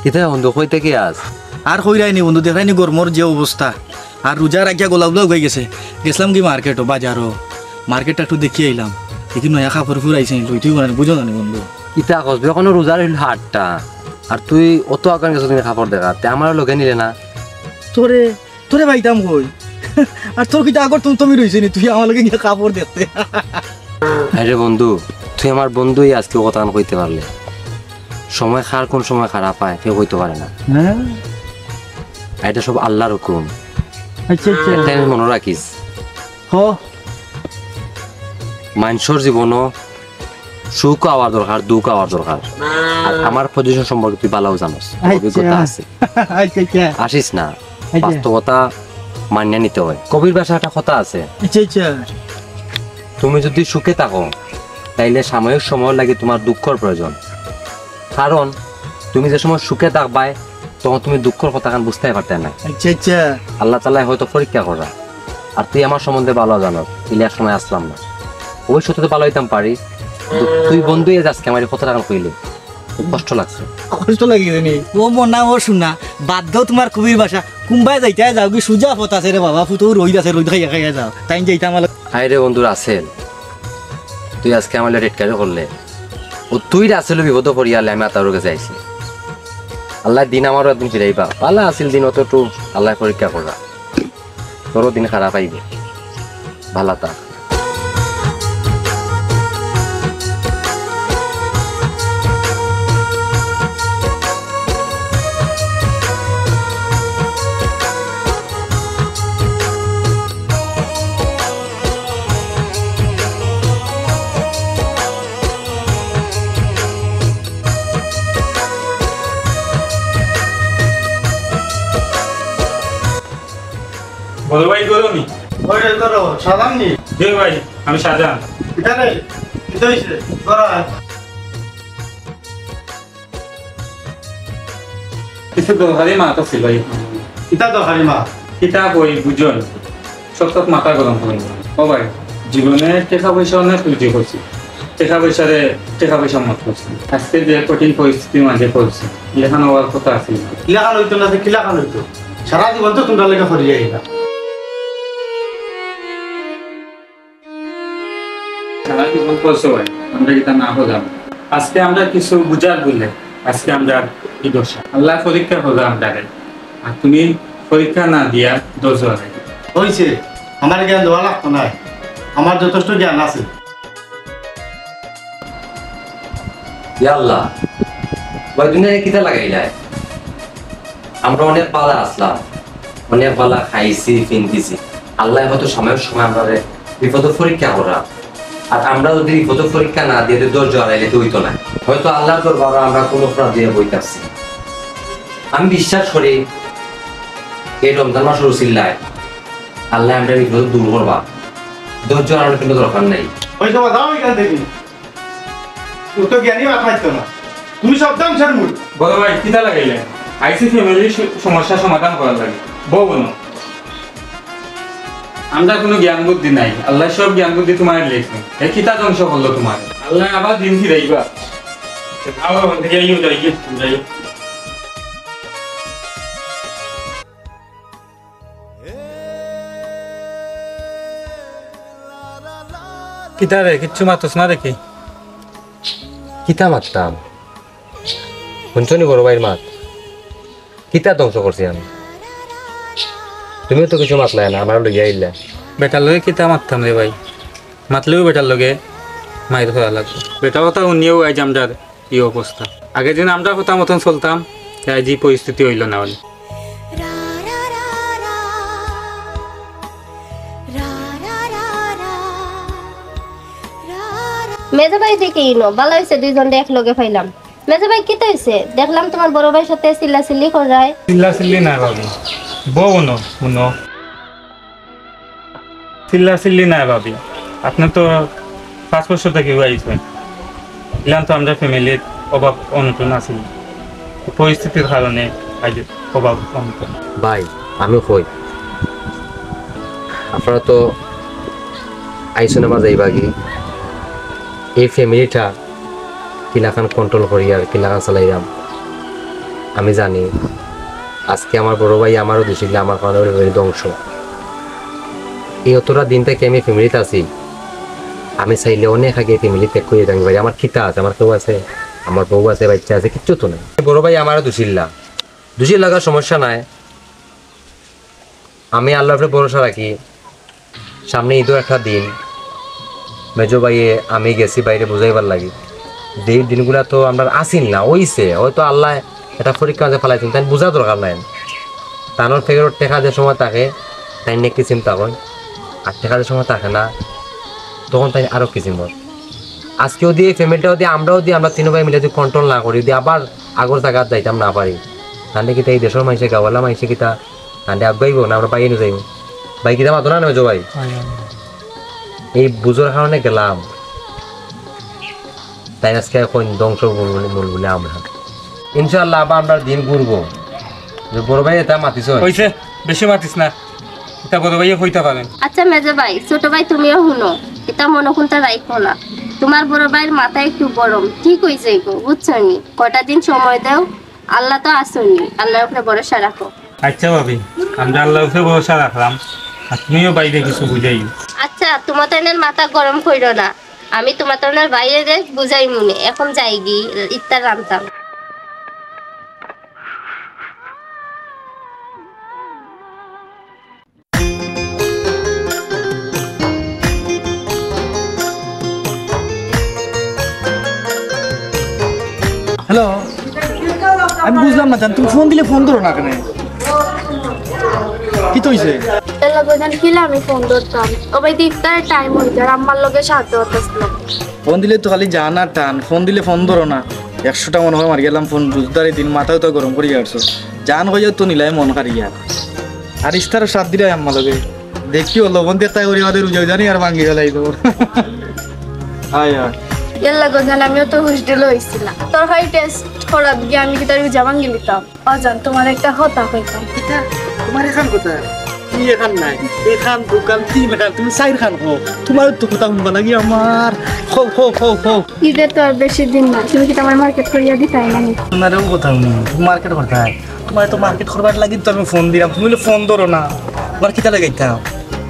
কিতা বন্ধু কই থেকে আস আর কইরাইনি বন্ধু দেখাইনি গরমর যে অবস্থা আর রোজা রাখিয়া গোলাপ হয়ে গেছে গেছিলাম কি মার্কেটও বাজারও মার্কেটটা একটু দেখিয়ে আইলাম দেখি নয়া কাপড় ফুরাইছে লইতেই পারেন বুঝো না বন্ধু কিতা কস যখন রোজার হইল হাটটা আর তুই অত আগান গেছ তুমি কাপড় দেখা তে আমার লগে নিলে না তোরে তোরে ভাইতাম কই আর তোর কিটা আগর তুমি রইছে নি তুই আমার লগে গিয়ে কাপড় দেখতে আরে বন্ধু তুই আমার বন্ধুই আজকে কথা কইতে পারলে সময় খার কোন সময় খারাপ পায় কেউ কইতে পারে না হ্যাঁ এটা সব আল্লাহর হুকুম আচ্ছা আচ্ছা একটা মনে রাখিস হ মানুষের জীবনও সুখ হওয়ার দরকার দুঃখ হওয়ার দরকার আর আমার পজিশন সম্পর্কে তুই ভালো জানোস অভিজ্ঞতা আছে আচ্ছা আচ্ছা আসিস না বাস্তবতা মানিয়ে নিতে হয় কবির ভাষা একটা কথা আছে আচ্ছা আচ্ছা তুমি যদি সুখে থাকো তাইলে সাময়িক সময় লাগে তোমার দুঃখের প্রয়োজন কারণ তুমি যে সময় সুখে থাকবাই তখন তুমি দুঃখের কথা বুঝতে পারতে না আচ্ছা আচ্ছা আল্লাহ তাআলা হয়তো পরীক্ষা করা আর তুই আমার সম্বন্ধে ভালো জানো ইলে এক সময় আসলাম না ওই সত্যি তো ভালো হইতাম পারি তুই বন্ধু আজকে আমার কত টাকা কইলে কষ্ট লাগছে কষ্ট লাগে জানি ও মনা ও শুনা বাধ্য তোমার কবির ভাষা কুম্বাই যাইতে যাও কি সুজা পথ আছে রে বাবা ফুটো রই আছে রই খাইয়া খাইয়া যাও তাই যাইতা আমার হাই রে বন্ধু রাসেল তুই আজকে আমার রেড কার্ড করলে ও তুই রাসেল বিপদ পড়িয়ালে আমি তার কাছে আইছি আল্লাহ দিন আমারও একদিন ফিরাইবা ভালো আসিল দিন অত একটু আল্লাহ পরীক্ষা করা তোরও দিন খারাপ আইবে ভালো তা বলো ভাই করোনি ওইটা করো সালাম নি জি ভাই আমি শাহজাহান এখানে কি হইছে করা কিছু দরকারি মাথা ছিল ভাই কিতা তো হারিমা কিতা কই বুঝুন সব মাথা গরম করে ও ভাই জীবনে টাকা পয়সা অনেক পুঁজি করছি টাকা পয়সা মত করছি আজকে যে কঠিন পরিস্থিতির মাঝে পড়ছি লেখানো হওয়ার কথা আছে কিলাখান হইতো না কিলাখান হইতো সারা জীবন তো তোমরা লেখা করি যাইবা সারা জীবন পড়ছো ভাই আমরা কিতা না হলাম আজকে আমরা কিছু বুঝার বললে আজকে আমরা কি দোষ আল্লাহ পরীক্ষা হলো আমরা আর তুমি পরীক্ষা না দিয়া দোষ হইছে আমার জ্ঞান দেওয়া লাগতো না আমার যথেষ্ট জ্ঞান আছে ইয়া আল্লাহ ভাই দুনিয়ায় কিতা লাগাইলাই আমরা অনেক পালা আসলাম অনেক পালা খাইছি ফিনতেছি আল্লাহ হয়তো সাময়িক সময় আমরা বিপদ পরীক্ষা করা আর আমরা যদি বিপদ পরীক্ষা না দিয়ে ধৈর্য হারাইলে তো হইতো না হয়তো আল্লাহর দরবারে আমরা কোনো অপরাধ দিয়ে বইতাছি আমি বিশ্বাস করি এই রমজান মাস রসিল্লায় আল্লাহ আমরা বিপদ দূর করবা ধৈর্য হারানোর কিন্তু দরকার নেই ওই সময় দাও এখান থেকে ও তো জ্ঞানী পাইতো না তুমি সব দাম ছাড়মুট বড় ভাই কিতা লাগাইলে আইসি ফ্যামিলির সমস্যা সমাধান করার লাগে বউ বোনো আমরা কোনো জ্ঞান বুদ্ধি নাই আল্লাহ সব জ্ঞান বুদ্ধি তোমার লেখে এই কিতা ধ্বংস করলো তোমার আল্লাহ আবার দিন ফিরাইবা আবার থেকে যাই কিতা রে কিচ্ছু মাতস না দেখি কিতা মারতাম শুনছনি বড় ভাইয়ের মাত কিতা ধ্বংস করছি আমি তুমিও তো কিছু মাতলাই না আমার লইয়া আইলা বেটার লগে কিতা মারতাম রে ভাই মাতলেও বেটার লগে মাইর হওয়া লাগবে বেটার কথা উনিও আজ আমরার এই অবস্থা আগে দিন আমরা কথা মতন চলতাম আজ এই পরিস্থিতি হইল না হলে মেজে ভাই দেখে ইনো ভালো হয়েছে দুইজন এক লগে পাইলাম মেজে ভাই কিতা হয়েছে দেখলাম তোমার বড় ভাইয়ের সাথে চিল্লাচিল্লি করায় চিল্লাচিল্লি না ভাবি বউ শুনো চিল্লাচিল্লি না ভাবি আপনার তো 5 বছর থেকে আইসবেন এলাম তো আমরা ফ্যামিলির অভাব অনটন আছিল পরিস্থিতির কারণে আজ অভাব অনটন ভাই আমি কই আপনারা তো আইসো নামাজ যাইবাগি এই ফ্যামিলিটা কিলাখান কন্ট্রোল করি আর কিলাখান চালাইলাম আমি জানি আজকে আমার বড় ভাই আমারও দোষী আমার কারণে ওর বাড়ি ধ্বংস। এই অতটা দিন থেকে আমি ফ্যামিলিতে আছি, আমি চাইলে অনেক আগে ফ্যামিলি ত্যাগ করে যাই পারি। আমার খিতা আছে, আমার কেউ আছে, আমার বউ আছে, বাচ্চা আছে, কিচ্ছু তো নাই। বড় ভাই আমারও দোষী লাগার সমস্যা নাই। আমি আল্লাহর উপরে ভরসা রাখি। সামনে ঈদও একটা দিন, মেজো ভাইয়ে আমি গেছি বাইরে বুঝাইবার লাগি। যে দিনগুলা তো আমরা আসিল না, ওইছে হয়তো আল্লাহ এটা পরীক্ষা যে ফেলাইছেন, তাই বোঝা দরকার নাই। তানোর ফেরত টেকা যে সময় থাকে তাই নিয়ে কি চিন্তা হয়, আর টেকা যে সময় থাকে না তখন তাই আরও কি চিন্তা। আজকেও দিয়ে ফ্যামিলিটাও দিয়ে আমরাও দিয়ে আমরা তিন ভাই মিলে যদি কন্ট্রোল না করি, যদি আবার আগর জায়গা যাইতাম না পারি, তাহলে কি এই দেশের মানুষে গাওয়ালা মানুষে কিতা তাহলে আগাইব না, আমরা পাইয়ে যাইব। ভাই কিতা মাতো না মেজো ভাই, এই বুঝোর কারণে গেলাম, তাই আজকে এখন ধ্বংস মূল বলে আমরা ইনশাল্লাহ আবার আমরা দিন ঘুরবো। যে বড় ভাই এটা মাতিস হইছে, বেশি মাতিস না, এটা বড় ভাইয়ে হইতে পারেন। আচ্ছা মেজো ভাই, ছোট ভাই তুমিও শুনো, এটা মনে কোনটা রাখো না। তোমার বড় ভাইয়ের মাথা একটু গরম, ঠিক হয়েছে গো, বুঝছো নি? কটা দিন সময় দাও, আল্লাহ তো আসুনি, আল্লাহর উপরে ভরসা রাখো। আচ্ছা ভাবি, আমরা আল্লাহর উপরে ভরসা রাখলাম, আর তুমিও বাইরে কিছু বুঝাই। আচ্ছা তোমার তাইনের মাথা গরম কইরো না, আমি তোমার তাইনের বাইরে বুঝাই মনে। এখন যাই গি ইফতার রান্তাম। হ্যালো, আমি বুঝলাম না জান, তুমি ফোন দিলে ফোন ধরো না কেন? কি তো হইছে? এলা গোজান কিলা আমি ফোন ধরতাম, ওবাই ইফতারের টাইম হইছে আর আম্মার লগে সাথে হতাছিলাম। ফোন দিলে তো খালি জান আর টান, ফোন দিলে ফোন ধরো না। 100টা মনে হয় মার গেলাম ফোন, বুঝদারি দিন মাথাও তো গরম করিয়া আসছো। জান হইয়া তো নিলাই মন কারিয়া, আর ইস্তারও 7 দিলাই আম্মা লগে দেখিও লবণ দিয়ে তাই ওরে আমাদের উজাও জানি আর ভাঙ্গি গেলাই তো। আয় আয় এলা গোজান আমিও তো হোস্টেলে হইছিলাম, তরকারি টেস্ট করাত গিয়ে আমি কি তার জামান গেলিতাম। অজান তোমার একটা হতা হইতাম। তোমার এখান কোথায়? তুমি এখান নাই, এখান দোকান 3 খান, তুমি 4 খান হো। তোমার তো কথা শুনবা লাগি আমার। হো হো হো হো, ঈদের তো আর বেশি দিন না, তুমি কি তোমার মার্কেট করিয়া দিতাই না? তোমারও কথা শুনি, তুমি মার্কেট করতে তোমার তো মার্কেট করবার লাগি তো আমি ফোন দিলাম, তুমি ফোন ধরো না। তোমার কিতা লাগাইতাম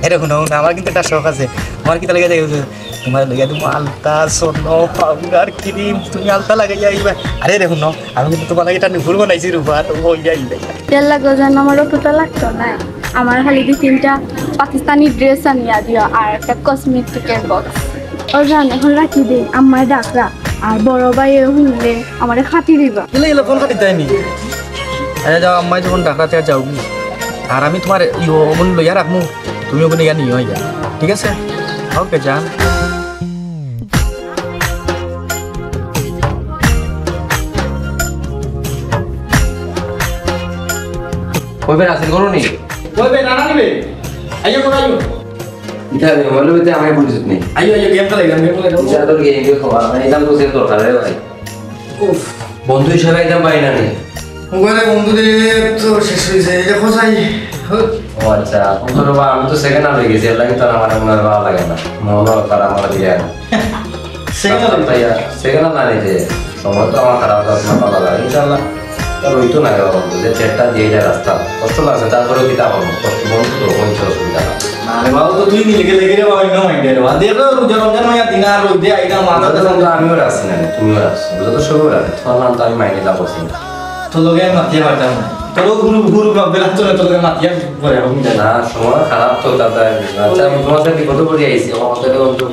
এরকম না, আমার কিন্তু একটা শখ আছে। আমার কিতা লাগাই যাই তোমার লাগাই তুমি আলতা স্বর্ণ পাউডার ক্রিম, তুমি আলতা লাগাইয়া আইবা। আরে দেখুন না, আমি কিন্তু তোমার লাগে একটা নুপুর বানাইছি রূপার, ওই যাই। এলা গোজান আমার অতটা লাগতো না, আমার খালি 2-3টা পাকিস্তানি ড্রেস আনিয়া দিও আর একটা কসমেটিকের বক্স। ও জান এখন রাখি দে, আমার ডাকরা আর বড় ভাই শুনলে আমার খাতি দিবা। এলে এলো ফোন কাটি দেয়নি। আরে যাও আম্মাই যখন ডাকাতে যাও, আর আমি তোমার অমন লইয়া রাখমু, তুমি ওখানে গিয়ে নিয়ে যা, ঠিক আছে? ওকে যান। কইবে আসেন করো নি কইবে না নিবে আইও কোন আইও এটা বলে বলতে আমি বুঝিস নি। আইও গেম খেলাইলাম এটা তোর গেম দিয়ে খাওয়া মানে এটা তো সেল দরকার রে ভাই। উফ, বন্ধু হিসেবে একদম পাই না নি। মোবাইলে বন্ধুদের তো শেষ হয়েছে, এই দেখো চাই। ও আচ্ছা, বন্ধুরা বা আমি তো সেকেন্ড হয়ে গেছি, এর লাগে তো আমার মনে হয় ভালো লাগে না, মনে হয় তারা আমার দিয়ে না সেকেন্ড না নিতে সময় তো আমার খারাপ আপনার ভালো লাগে। ইনশাল্লাহ ওই তো না বন্ধু যে চেটটা দিয়ে যায় রাস্তা কষ্ট লাগছে, তারপরেও কি তা পাবো কষ্ট বন্ধু তো কোনো অসুবিধা না। আরে বাবু তো তুই নিলে গেলে গেলে বাবা ইনো মাইন্ডে রে দেখো রোজা রমজান মাইয়া দিনা আর রোজ দে আইনা মাথা তো আমিও রাখছি না, তুমিও রাখছো, বুঝো তো সবও রাখে, তোমার নাম তো আমি মাইনে লাভ করছি না। তো লোকে মাতিয়া পারতাম না, তোর গুরু গুরু বেলা চলে তোর মাতিয়া পরে হবে না সময় খারাপ তো দাদা। আচ্ছা আমি তোমার সাথে বিপদে পড়ে আইছি, আমার সাথে বন্ধু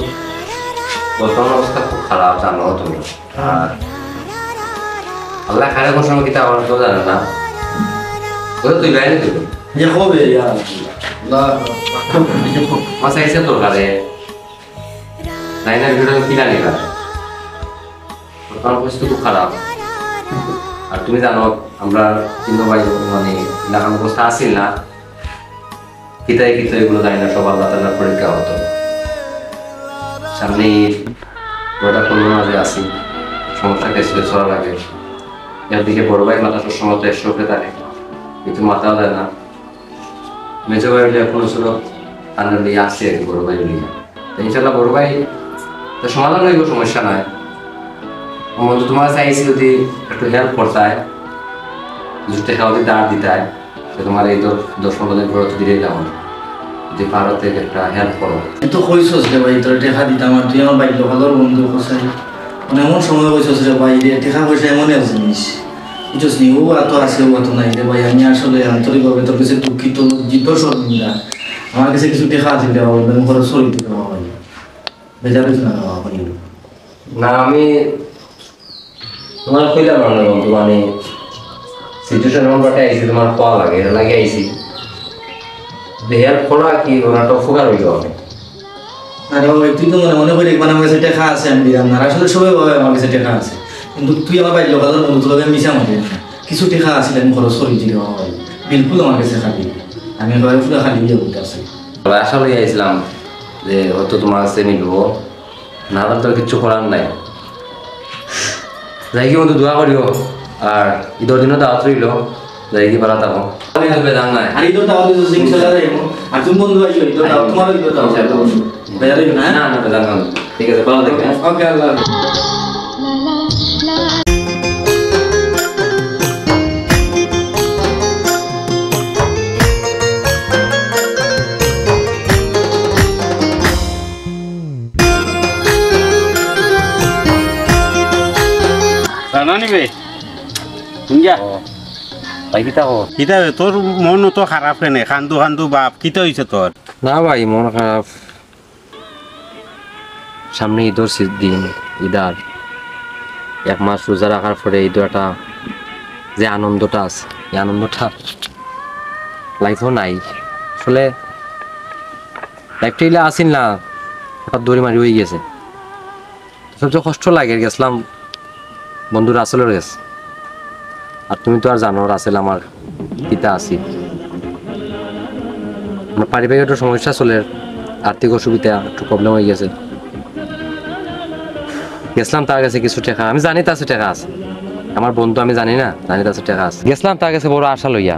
বর্তমান অবস্থা খুব খারাপ জানো তুমি। আর আল্লাহ খারাপ কোন সময় কিতা আমার তো জানে না, ওটা তুই বাইরে তুই যে হবে ইয়া আল্লাহ মাসা এসে তোর ঘরে লাইনের ভিডিও কিনা নিবা, বর্তমান পরিস্থিতি খুব খারাপ। আর তুমি জানো আমরা তিন ভাই মানে এলাকার অবস্থা আসিল না, কিতাই কিতাই এগুলো জানি না, সব আল্লাহ তাআলার পরীক্ষা হতো। সামনে ওটা কোনো মাঝে আসি সমস্যা কেসে চলা লাগে, একদিকে বড় ভাই মাথা সবসময় তো একশো উঠে থাকে, কিন্তু মাথাও দেয় না। মেজো ভাই হলে কোনো ছিল আনার লিয়ে আসছে আর কি, বড় ভাই লিয়ে ইনশাল্লাহ বড় ভাই তো সমাধান হইব, সমস্যা নয়। বন্ধু তোমার চাইছি যদি একটু হেল্প করতে হয় যদি টাকা যদি দাঁড় দিতে হয় সে তোমার এই 10-15 দিন পরে তো দিলেই যাবো না, যে ভারতে একটা হেল্প করো। তুই তো কইছস রে ভাই তোর টাকা দিতাম, আর তুই আমার বাড়ির লোকালের বন্ধু কইছস মানে এমন সময় কইছস রে ভাই রে, টাকা পয়সা এমন এক জিনিস বুঝছস নি, ও এত আছে ও এত নাই রে ভাই। আমি আসলে আন্তরিকভাবে তোর কাছে দুঃখিত, লজ্জিত, শর্মিন্দা। আমার কাছে কিছু টাকা আছে রে বাবা, আমি ঘরে চলি দিতে বাবা ভাই, বেজার হইছ না বাবা ভাই। না আমি তোমার কইলাম না বন্ধু, মানে সিচুয়েশন এমন বাটে আইছি তোমার পাওয়া লাগে, এটা লাগে আইছি হেল্প করা কি ওনাটা উপকার হইল অনেক। আরে বাবা তুই তো মনে মনে করি মানে আমার কাছে টাকা আছে আমি দিলাম না, আসলে সবাই বাবা আমার কাছে টাকা আছে, কিন্তু তুই আমার বাড়ির লোকালের বন্ধু তোর কাছে মিশা মারি না। কিছু টাকা আসলে আমি খরচ করি দিলে বাবা ভাই, বিলকুল আমার কাছে খালি, আমি একেবারে পুরো খালি দিয়ে বলতে আছি। আশা লই আইছিলাম যে হয়তো তোমার কাছে মিলবো, না হলে তো কিছু করার নাই। যাই কি বন্ধু দোয়া করিও, আর ঈদের দিনও দাওয়াত রইল, যাই কি পারা থাকো আমি আসবে জান নাই। আর ঈদের দাওয়াত দিছো ইনশাআল্লাহ যাইবো, আর তুমি বন্ধু আইছো ঈদের দাওয়াত, তোমার ঈদের দাওয়াত বেজার হইবে না? না না জান না, ঠিক আছে ভালো থাকবে। ওকে আল্লাহ হাফেজ। জানা নিবে শুনগা ভাই কি থাকো? কিতা তোর মন তো খারাপ কেনে, খান্দু খান্দু বাপ কিতা হইছে তোর? না ভাই মন খারাপ, সামনে ঈদের দিন, ঈদার 1 মাস রোজা রাখার পরে ঈদটা যে আনন্দটা আছে, এই আনন্দটা লাইফও নাই আসলে। লাইফটা ইলে আসিল না, হঠাৎ দড়ি মারি হয়ে গেছে। সবচেয়ে কষ্ট লাগে গেছিলাম বন্ধু রাসেলের গেছে, আর তুমি তো আর জানো রাসেল আমার পিতা আছি, আমার পারিবারিক একটু সমস্যা চলে, আর্থিক অসুবিধা একটু প্রবলেম হয়ে গেছে। গেছিলাম তার কাছে কিছু টাকা, আমি জানি তার কাছে টাকা আছে, আমার বন্ধু আমি জানি না, জানি তার কাছে টাকা আছে। গেছিলাম তার কাছে বড় আশা লইয়া,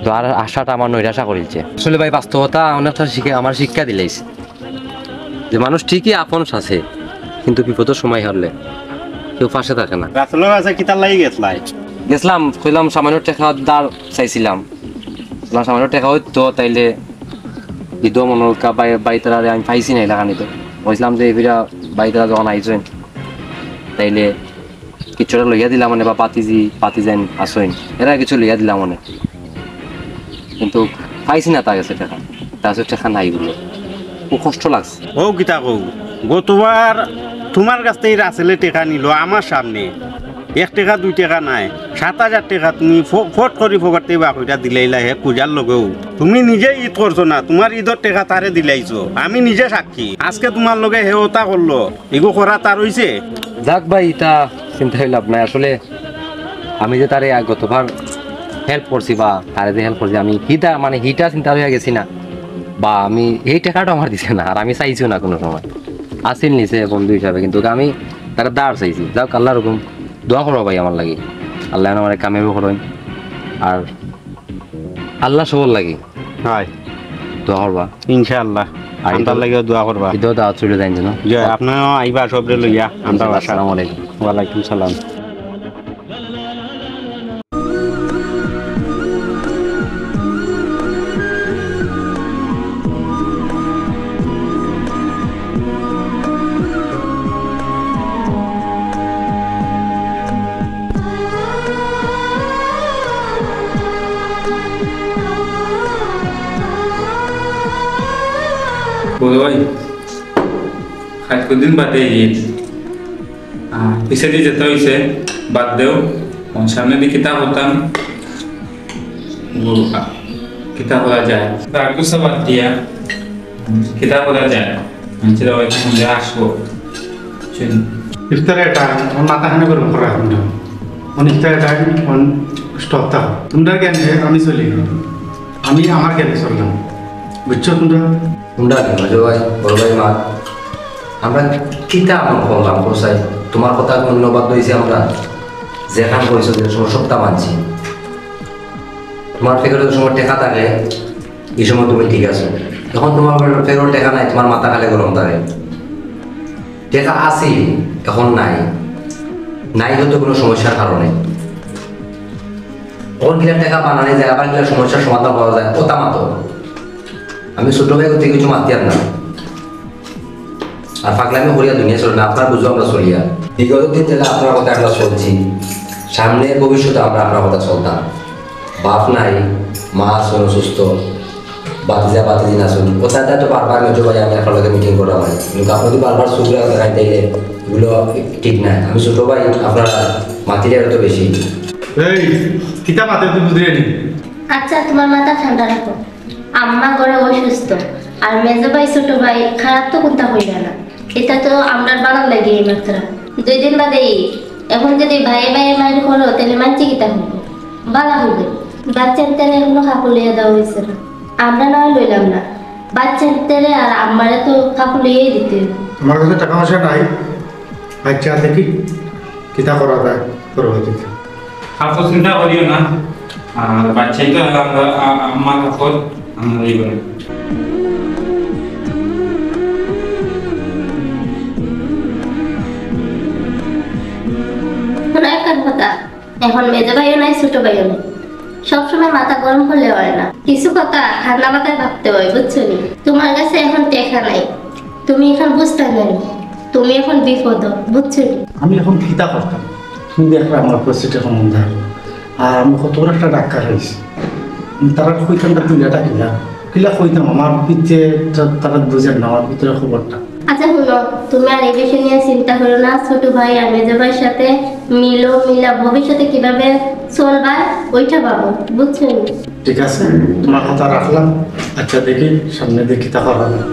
তো আর আশাটা আমার নৈরাশা করিলছে। আসলে ভাই বাস্তবতা অনেকটা আমার শিক্ষা দিলেইছে যে মানুষ ঠিকই আপন আছে, কিন্তু বিপদের সময় হলে কেউ পাশে থাকে না। রাসেলের কাছে কিতা লাগি গেছলাই? গেছিলাম কইলাম সামান্য টাকা দাঁড় চাইছিলাম, সামান্য টাকা হইতো তাইলে ঈদও মনোকা বাইতারা আমি পাইছি না এলাকানিতে, বলছিলাম যে এবিরা বাইতারা যখন আইসেন তাইলে কিছুটা লইয়া দিলাম মানে, বা পাতিজেন আসেন এরা কিছু লইয়া দিলাম মানে, কিন্তু পাইছি না তার কাছে টাকা, তার কাছে টাকা নাই বলে খুব কষ্ট লাগছে। ও কিতা কও, গতবার তোমার কাছ থেকে রাসেলে টাকা নিল আমার সামনে, 1 টাকা 2 টাকা নাই, 7,000 টাকা তুমি ফট করি ফকারতে বাকইটা দিলাইলা হে পূজার লগেও। তুমি নিজে ঈদ করছো না, তোমার ঈদের টাকা তারে দিলাইছো, আমি নিজে সাক্ষী। আজকে তোমার লগে হে ওটা করলো, এগো করা তার হইছে? যাক ভাই এটা চিন্তা হইল আপনার, আসলে আমি যে তারে গতবার হেল্প করছি বা তারে যে হেল্প করছি, আমি হিটা চিন্তা হয়ে গেছি না, বা আমি এই টাকাটা আমার দিছে না, আর আমি চাইছিও না কোনো সময়, আসিল নিছে বন্ধু হিসাবে, কিন্তু আমি তারা দাঁড় চাইছি। যাক আল্লাহ রকম দোয়া করো ভাই আমার লাগে, আল্লাহ আমার কামেও করেন, আর আল্লাহ সবর লাগে হয় দোয়া করবা ইনশাআল্লাহ, আমরার লাগেও দোয়া করবা। ঈদও দাওয়াত চলে যাই যেন। জয় আপনারা আইবা সবরে লইয়া আমরা বাসা। আসসালামু আলাইকুম। ওয়ালাইকুম সালাম। বলো ভাই খাট কদিন বাদে ঈদ, পিছে দিয়ে যেতে হয়েছে, বাদ দেও সামনে দিয়ে কিতাব হতাম, কিতাব করা যায় রাগুসা বাদ দিয়া কিতাব করা যায়, মানুষেরা হয়তো সন্ধ্যা আসবো। ইফতারের টাইম ওর মাথাখানে করে করা এখন ইফতারের টাইম ওন স্টপ থাকো, তোমরা জ্ঞান আমি চলি, আমি আমার জ্ঞানে চললাম, বুঝছো তোমরা? তোমরা মজো ভাই বড় ভাই মা, আমরা কিতা আমল করলাম কোসাই, তোমার কথা ধন্যবাদ দিয়েছি আমরা, যেখান করেছো যে সময় সপ্তাহ মানছি, তোমার ফেরত সময় টেকা থাকে এই সময় তুমি ঠিক আছো, এখন তোমার ফেরত টেকা নাই, তোমার মাথা খালে গরম থাকে, টেকা আসি এখন নাই, নাই হয়তো কোনো সমস্যার কারণে, কোন কিলা টাকা বানানি যায় আবার কিলা সমস্যার সমাধান করা যায় ওটা মাতো আমি ছোট ভাই করতে কিছু মাতি আর না আর পাগলামি করিয়া দুনিয়া চলে না আপনার বুঝো আমরা চলিয়া বিগত দিন থেকে আপনার কথা আমরা চলছি সামনে ভবিষ্যতে আমরা আপনার কথা চলতাম বাপ নাই মা আসুন অসুস্থ বাতিজি না শুনি কোথায় তো বারবার মেজো ভাই আমি আপনার লগে মিটিং করা হয় কিন্তু আপনি যদি বারবার সুবিধা দেখাই দিলে এগুলো ঠিক না আমি ছোট ভাই আপনার মাতিলে তো বেশি এই কিতা মাতে তুই বুঝিয়ে নি আচ্ছা তোমার মাথা ঠান্ডা রাখো আম্মা ঘরে অসুস্থ আর মেজো ভাই ছোট ভাই খারাপ তো কোনটা হইবে না এটা তো আমরা বানার লাগে এই মাত্র 2 দিন বাদে এখন যদি ভাইয়ে মায়ের করো তাহলে মানছি কিতা হবে বালা হবে বাচ্চার তেলে এখনো খাকুলিয়ে দেওয়া হয়েছে না আমরা নয় লইলাম না বাচ্চার তেলে আর আম্মারে তো খাকুলিয়েই দিতে হবে আমার কাছে টাকা পয়সা নাই বাচ্চা দেখি কিতা করা যায় করবো দেখি আপনি চিন্তা করিও না আর বাচ্চাই তো আমরা আমার কাপড় আমরা এই করে শোনো একটা কথা এখন মেজো ভাইও নাই ছোট ভাইও নাই সবসময় মাথা গরম করলে হয় না কিছু কথা ঠান্ডা মাথায় ভাবতে হয় বুঝছো নি তোমার কাছে এখন টেকা নাই তুমি এখন বুঝতে নাই তুমি এখন বিপদ বুঝছো নি আমি এখন কিতা করতাম তুমি দেখলে আমার পরিস্থিতি এখন মন্দার আর আমি কত বড় একটা ডাক্তার হয়েছি তারা কইতাম না কিলাটা কিলা কইতাম আমার পিঠে তারা বুঝেন না আমার ভিতরে খবরটা আচ্ছা শুনো তুমি আর এই বিষয় নিয়ে চিন্তা করো না ছোট ভাই আর মেজো ভাইয়ের সাথে মিলা ভবিষ্যতে কিভাবে চলবা ওইটা ভাবো বুঝছো নি ঠিক আছে তোমার কথা রাখলাম আচ্ছা দেখি সামনে দেখি তা করা যায়।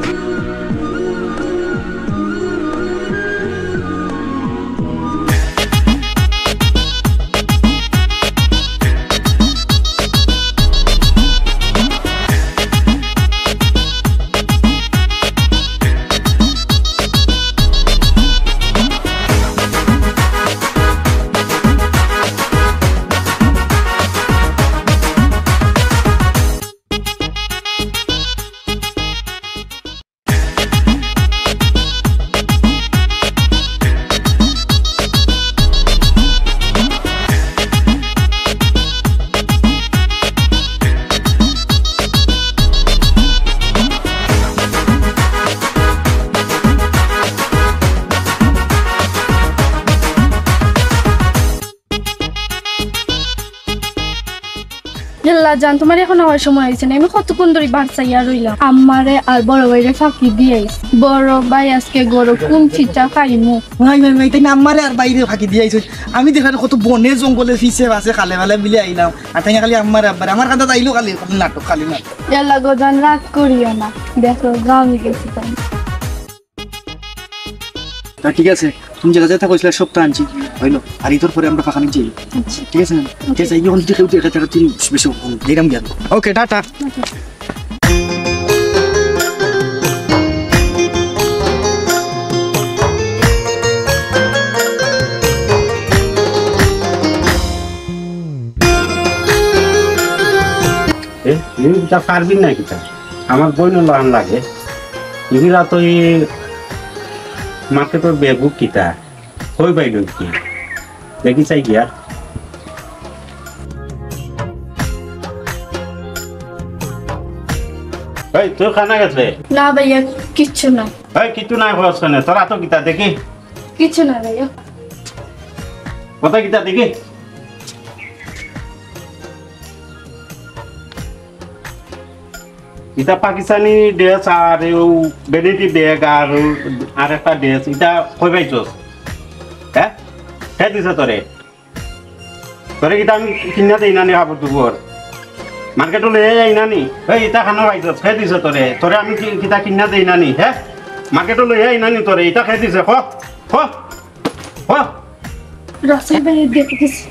জান তোমার এখন হওয়ার সময় হয়েছে না আমি কতক্ষণ ধরে বাচ্চাইয়া রইলাম আমারে আর বড় ভাইরে ফাঁকি দিয়ে বড় ভাই আজকে গরু কোন চিটা খাইমু ভাই তাই না আমারে আর বাইরে ফাঁকি দিয়ে আইছো আমি দেখার কত বনে জঙ্গলে ফিসে আছে খালে খালে মিলে আইলাম আর তাই খালি আমার আব্বার আমার কাছে আইলো খালি নাটক খালি নাটক এলা গোজান রাগ করিও না দেখো গাঁও গেছি তাই ঠিক আছে তুমি যেটা যেটা কইছিলে সপ্তাহ আনছি হইলো আর ইতর পরে আমরা ফাঁকা নিচ্ছি ঠিক আছে ঠিক আছে এই যখন কেউ দেখা তুমি বেশি দিলাম জ্ঞান ওকে টাটা তা পারবি না কিতা আমার বইন লহান লাগে এগুলা তো মাকে তো বেগু কিতা হই বাইল কি দেখি চাই গিয়া এই তুই খানা গেছে না ভাইয়া কিচ্ছু না এই কিছু নাই হস কেন তোরা তো কিতা দেখি কিছু না ভাইয়া কথা কিতা দেখি এটা পাকিস্তানি ড্রেস আর বেনেটি ব্যাগ আর একটা ড্রেস এটা কই পাইছস হ্যাঁ খাই দিছ তোরে তোরে কিতা আমি কিনা দেই নানি খাবার দুপুর মার্কেটে লয়ে যাই নানি এই এটা খানা পাইছস খাই দিছ তোরে তোরে আমি কিতা কিনা দেই নানি হ্যাঁ মার্কেটে লয়ে যাই নানি তোরে এটা খাই দিছ খ রাসেল ভাইয়া দেখতেছি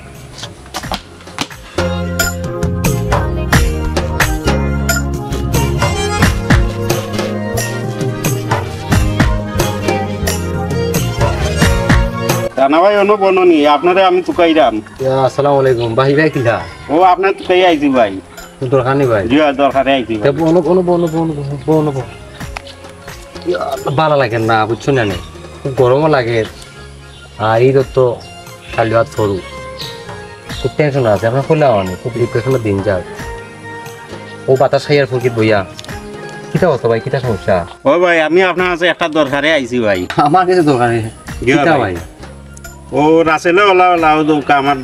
রানা ভাই বননি আপনারে আমি তুকাইরাম আসসালামু আলাইকুম ভাই কিলা ও আপনার তুকাই আইছি ভাই দরকার নেই ভাই জি দরকারে আইছি ভাই ভালো লাগে না বুঝছো না খুব গরমও লাগে আর ঈদ তো খালি হাত সরু খুব টেনশন আছে আপনার খোলা অনেক খুব ডিপ্রেশনের দিন যায় ও বাতাস খাইয়ার ফুরকিত বইয়া কিতা হতো ভাই কিতা সমস্যা ও ভাই আমি আপনার কাছে একটা দরকারে আইছি ভাই আমার কিছু দরকার নেই কিতা ভাই ও রাসেলে ওলা ওলা আমার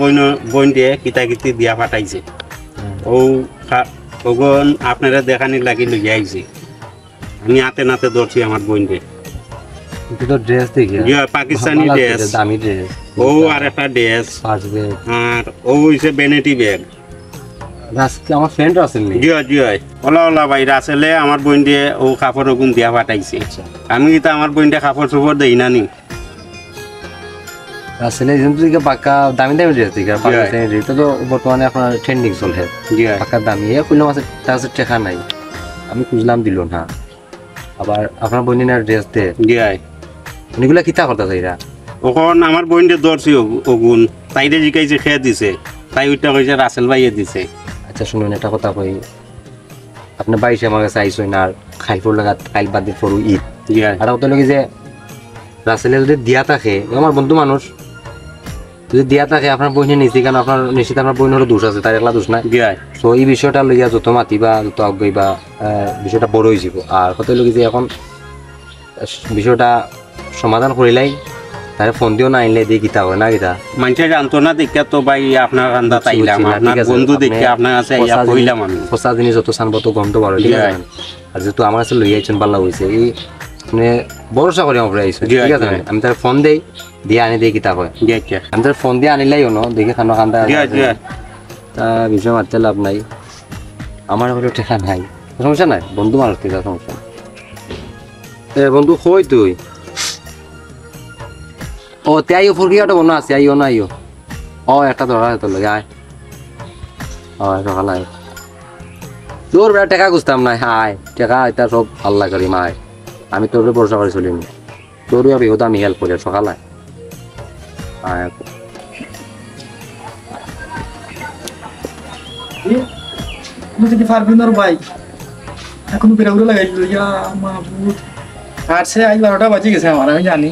বইন দিয়ে কিতা কিতি দিয়া পাঠাইছে ও ওগন আপনারা দেখানি লাগি লইয়া আইছি আমি হাতে নাতে ধরছি আমার বইন দিয়ে কিন্তু তো ড্রেস দেখি পাকিস্তানি ড্রেস দামি ড্রেস ও আর একটা ড্রেস পাঁচ ব্যাগ আর ও হইছে বেনেটি ব্যাগ আজকে আমার ফ্রেন্ড আছেন নি ওলা ওলা ভাই রাসেলে আমার বইন দিয়ে ও কাপড় ওগুন দিয়া পাঠাইছে আমি কিন্তু আমার বইন দিয়ে কাপড় চোপড় দেই না নি আসলে কিন্তু দিকে পাকা দামি দামি ড্রেস দিকে পাকিস্তানি ড্রেস তো বর্তমানে আপনার ট্রেন্ডিং চলছে পাকা দামি এ কইলাম আছে তার কাছে টাকা নাই আমি খুঁজলাম দিল না আবার আপনার বইনের ড্রেস দে উনিগুলা কিতা করতে চাইরা ওখন আমার বইন দিয়ে ধরছি ওগুন তাইরে জিকাইছে খেয়ে দিছে তাই ওইটা কইছে রাসেল ভাইয়ে দিছে আচ্ছা শুনুন একটা কথা কই আপনি বাইশে আমার কাছে আইসই না খাইল ফোর লাগা খাইল বাদ দিয়ে ফরু ঈদ আর কথা লগে যে রাসেলে যদি দিয়া থাকে আমার বন্ধু মানুষ যদি দিয়া থাকে আপনার বইনে নিছি কারণ আপনার নিশ্চিত আপনার বইনেরও দোষ আছে তার একলা দোষ নাই তো এই বিষয়টা লইয়া যত মাতিবা যত আগাইবা বিষয়টা বড় হয়ে যাব আর কথা লগে যে এখন বিষয়টা সমাধান করিলাই তারে ফোন দিও না আইলে দিয়ে গীতা হয় না গীতা মানুষে জানতো না দেখে তো ভাই আপনার কান্দা তাইলাম আপনার বন্ধু দেখে আপনার কাছে ইয়া কইলাম আমি ফসা জিনিস যত সানব তো গন্ধ বাড়ো ঠিক আছে আর যেহেতু আমার কাছে লই আইছেন ভালো হইছে এই মানে ভরসা করি আমার আইছে ঠিক আছে আমি তার ফোন দেই দিয়ে আনি দেই গীতা হয় আমি তার ফোন দিয়ে আনিলাই হনো দেখে খানো কান্দা তা বিষয় মারতে লাভ নাই আমার হলো টাকা নাই সমস্যা নাই বন্ধু মানুষ ঠিক আছে সমস্যা এ বন্ধু কই তুই ও তে আইও ফুরকিয়াটা বনা আছে আইও না আইও ও একটা ধরা তোর লাগে আয় সকাল আয় তোর বেড়া টাকা খুঁজতাম না হায় টাকা এটা সব আল্লাহ করি মায় আমি তোর ভরসা করে চলিনি তোর বিহুতে আমি হেল্প করি সকাল আয় আয় যদি পারবিন আর ভাই এখন বেড়াগুলো লাগাইছিল ইয়া মাহবুব আর সে আজ 12টা বাজে গেছে আমার আমি জানি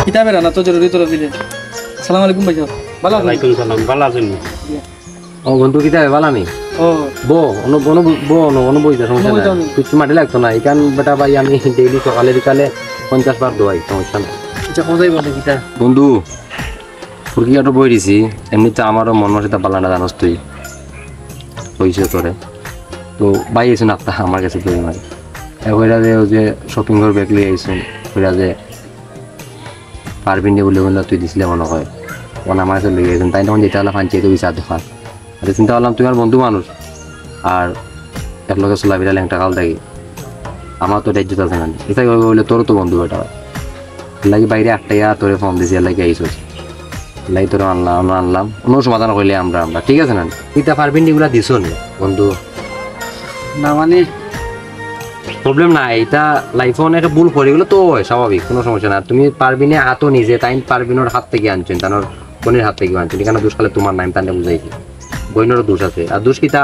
কিতাবের না তো জরুরি তোর দিলে সালাম আলাইকুম ভাই ভালো ওয়ালাইকুম সালাম ভালো আছেন ও বন্ধু কিতাবে ভালো নি ও বো অনু বইতে সমস্যা নাই কিছু মাটি লাগতো না এখান বেটা ভাই আমি ডেইলি সকালে বিকালে 50 বার দোয়াই সমস্যা নাই আচ্ছা কোথায় বলে কিতা বন্ধু ফুরকিয়াটো বই দিছি এমনিতে আমারও মনের সাথে পাল্লাটা জানোস তুই হয়েছে তোরে তো ভাই এসে না আমার কাছে তুই মারি এবার যে শপিং করে ব্যাগ লিয়ে আইসুন ওইটা যে পারবিন বলে বললে তুই দিছিলে মনে হয় ওখানে আমার কাছে লেগে গেছেন তাই তখন যেতে হলে ফাঁচিয়ে তো বিচার দেখান আর চিন্তা করলাম তুমি আমার বন্ধু মানুষ আর এক লোকের চোলা বিড়াল একটা কাল থাকি আমার তো দায়িত্ব আছে না এটা বললে তোরও তো বন্ধু বেটা লাগে বাইরে একটাই তোরে ফোন দিছি লাগে আইসোস লাই তোর আনলাম অন্য সমাধান করলে আমরা ঠিক আছে না তুই পারবিন এগুলা দিছো নি বন্ধু না মানে প্রবলেম নাই এটা লাইফে অনেক ভুল করে গেলো তো স্বাভাবিক কোনো সমস্যা না তুমি পারবিনে হাতও নিজে তাই পারবিনোর হাত থেকে আনছেন তার বোনের হাত থেকে আনছেন এখানে দোষ খালে তোমার নাম তাহলে বুঝাইছি বইনেরও দোষ আছে আর দোষ কিতা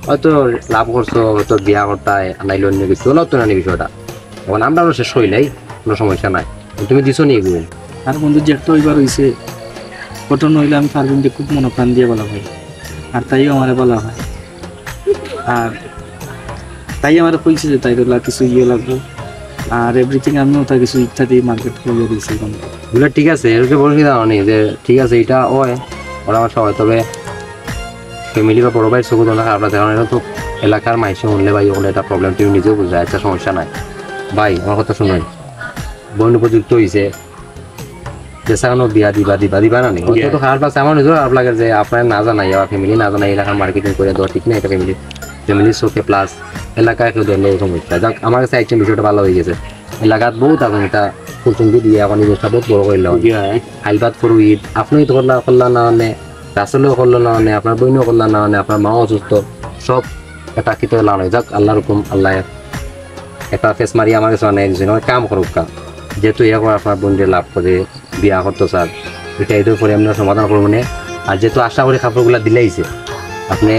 হয়তো লাভ করছো হয়তো বিয়া করতে আনাইলে অন্য কিছু হলো তো না বিষয়টা এখন আমরাও শেষ হইলাই কোনো সমস্যা নাই তুমি দিছো নি এগুলো আর বন্ধু যেটা এবার হয়েছে ঘটনা হইলে আমি পারবিন যে খুব মনোপ্রাণ দিয়ে বলা হয় আর তাইও আমার বলা হয় আর তাই আমার কইছে যে তাই তোলা কিছু ইয়ে লাগবো আর এভরিথিং আমিও তার কিছু ইত্যাদি মার্কেট করে দিয়েছি এগুলো ঠিক আছে এর বড় কি দাও নেই যে ঠিক আছে এটা ওরা আমার সবাই তবে ফ্যামিলি বা বড় ভাই চোখ দোলা খারাপ দেখুন এটা তো এলাকার মাইসে শুনলে ভাই ওগুলো এটা প্রবলেম তুমি নিজেও বুঝা একটা সমস্যা নাই ভাই আমার কথা শুনুন বোন উপযুক্ত হয়েছে যেসানো বিয়া দিবা না নেই তো খারাপ লাগছে আমার নিজেও খারাপ লাগে যে আপনার না জানাই আমার ফ্যামিলি না জানাই এলাকার মার্কেটিং করে দেওয়া ঠিক না এটা ফ্যামিলির চোখে প্লাস এলাকায় কেউ ধরলে সমস্যা যাক আমার কাছে একজন বিষয়টা ভালো হয়ে গেছে এলাকাত বহুত এখন এটা ফুলচুঙ্গি দিয়ে এখন নিজেরটা বহুত বড় করলাম আইলবাদ করু ঈদ আপনি তো করলা না মানে রাসেলেও করলো না মানে আপনার বইনও করলা না মানে আপনার মাও অসুস্থ সব এটা কিতে লাগানো যাক আল্লাহর হুকুম আল্লাহ একটা ফেস মারি আমার কাছে অনেক একজন কাম করুক কাম যেহেতু এখন আপনার বোনদের লাভ করে বিয়া করতো স্যার এটা এদের পরে আমরা সমাধান করবো না আর যেহেতু আশা করি কাপড়গুলো দিলাইছে আপনি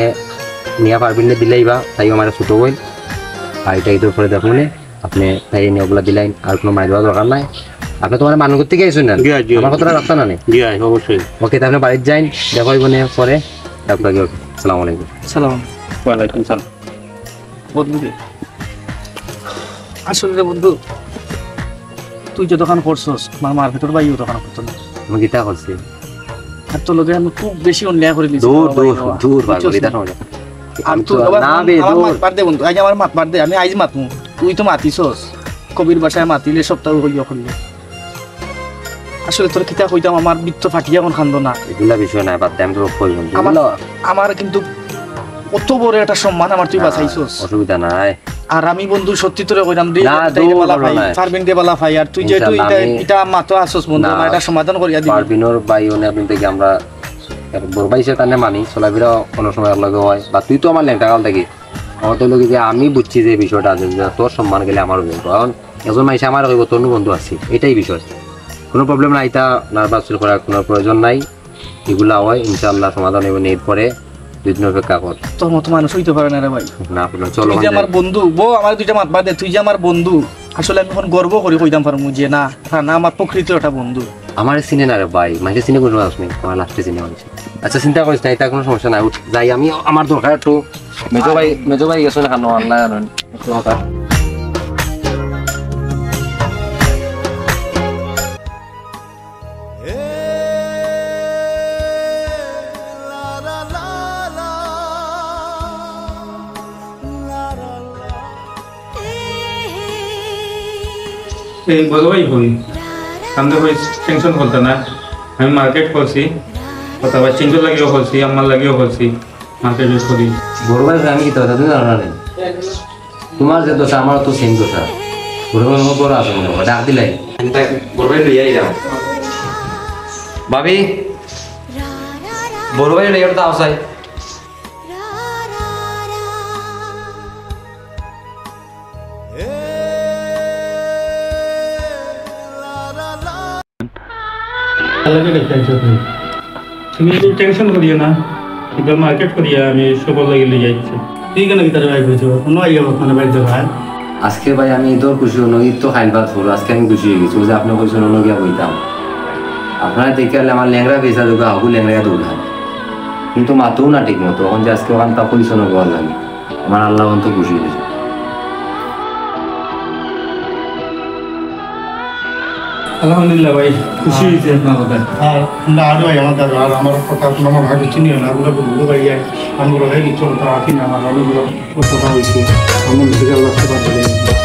নিয়ে পারবেন না দিলেই বা তাই আমার ছোটো বই আর এটা এদের পরে দেখুন আপনি তাই নিয়ে ওগুলো দিলাইন আর কোনো মাই দেওয়া দরকার নাই আপনি তোমার মানুষ করতে গিয়েছেন না জি, জি। আমার কথাটা রাখতে না নেই জি অবশ্যই। ওকে তাহলে বাড়িতে যাইন দেখা হইব না পরে আপনাকে আসসালামু আলাইকুম সালাম ওয়ালাইকুম সালাম। বন্ধু রে। আসলে রে বন্ধু তুই যে দোকান করছস আমার মার্কেটের বাইও দোকান করতো না আমি গীতা করছি আর তোর লোকে আমি খুব বেশি অন্যায় করে দিচ্ছি দূর দূর দূর পাগল গীতা সময় আমি তো না বে আমার দূর মাত পার দে বন্ধু আজ আমার মাত পার দে আমি আইজ মাতমু তুই তো মাতিছস কবির বাসায় মাতিলে সপ্তাহ হইয়া করলে আসলে তোর কিতা কইতাম আমার বৃত্ত ফাটিয়া কোন খান্দ না এগুলা বিষয় নাই বাদ দে আমি তো কইব আমার আমার কিন্তু অত বড় একটা সম্মান আমার তুই বাঁচাইছস অসুবিধা নাই আর আমি বন্ধু সত্যি তোরে কইলাম রে না, তাই দূর বালা বলো ভাই না। ফারবিন দে বালা ভাই আর তুই যে তুই ইনশাআল্লাহ আমি- এটা মাতো আসস বন্ধু না, আমার এটা সমাধান করিয়া দিবি পারবিনোর ভাই ওনে আপনি থেকে আমরা বড় সে তানে মানি চলাফেরা কোনো সময় লগে হয় বা তুই তো আমার ল্যাংটা কাল থাকি আমার তো লোকে যে আমি বুঝছি যে বিষয়টা আছে যে তোর সম্মান গেলে আমারও বন্ধু কারণ একজন মাইসে আমার কইব তোর বন্ধু আছি এটাই বিষয় কোনো প্রবলেম নাই এটা নার্ভাস ফিল করার কোনো প্রয়োজন নাই এগুলা হয় ইনশাআল্লাহ সমাধান হবে এরপরে দুই দিন অপেক্ষা কর তোর মতো মানুষ হইতে পারে না রে ভাই না আপনার চলো তুই যে আমার বন্ধু আমার দুইটা মাত বাদ দে তুই যে আমার বন্ধু আসলে আমি এখন গর্ব করি কইতাম পারমু যে না না আমার প্রকৃত একটা বন্ধু আমার চিনে না রে ভাই মাইসে চিনে কোনো আসনি আমার লাস্টে চিনে মানুষ আচ্ছা চিন্তা করিস না এটা কোনো সমস্যা নাই উঠ যাই আমি আমার দরকার একটু মেজো ভাই গেছো না কেন আল্লাহ জানেন একটু হঠাৎ এই বলবাই হই আমি তো টেনশন করতে না আমি মার্কেট করছি অথবা চিন্তা লাগিও করছি আমার লাগিও করছি মার্কেট করি বড় ভাই আমি কি তো তুমি জানো না তোমার যে দোষা আমার তো সেম দোষা বড় ভাই আমার বড় আছে মনে হয় ডাক দিলাই বড় ভাই লইয়াই যাও ভাবি বড় ভাই লইয়ার তো আসাই তুমি টেনশন করিও না এবার মার্কেট করিয়া আমি সবার লাগে লিয়ে যাচ্ছি তুই কেন ভিতরে বাইর হয়েছো কোনো আইয়া মানে বাইর ভাই আজকে ভাই আমি ঈদর খুশি হলো ঈদ তো খাইল ভাত ফুল আজকে আমি খুশি হয়ে গেছি যে আপনি কইছেন অন্য গিয়া বইতাম আপনারা দেখে আলে আমার ল্যাংরা বেচা দুগা হাগু ল্যাংরা দৌড়া কিন্তু মাতেও না ঠিক মতো এখন যে আজকে ওখান তা কইছেন ভালো লাগে আমার আল্লাহ তো খুশি হয়েছে আলহামদুলিল্লাহ ভাই খুশি হয়েছে আপনার কথা আর না আরো আমার দাদা আর আমার কথা আমার ভাগে চিনি না ওগুলো বলবো ভাই আমি বলো ভাই চলো তা আছি না আমার অনেকগুলো কথা হয়েছে আমার থেকে আল্লাহ